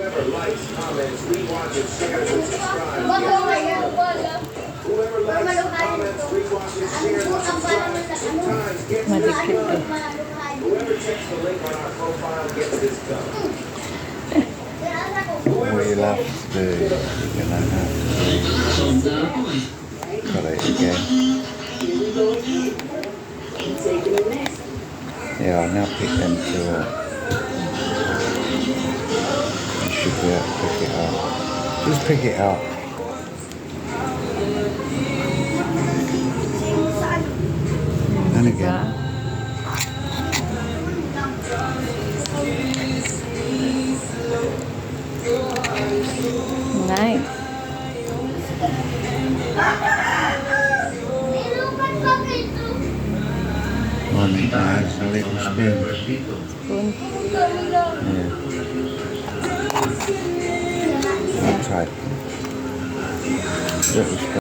Whoever likes, comments, retweets, shares, and subscribes. Whoever likes, comments, retweets, shares, and subscribes. Sometimes gets this done. Whoever checks the link on our profile gets this done. We love the banana. Got it again. Yeah, I'll now pick them to. You should be able to pick it up. Just pick it up. And again. Nice. One has a little spoon. Spoon. Yeah. Outside. Little spoon.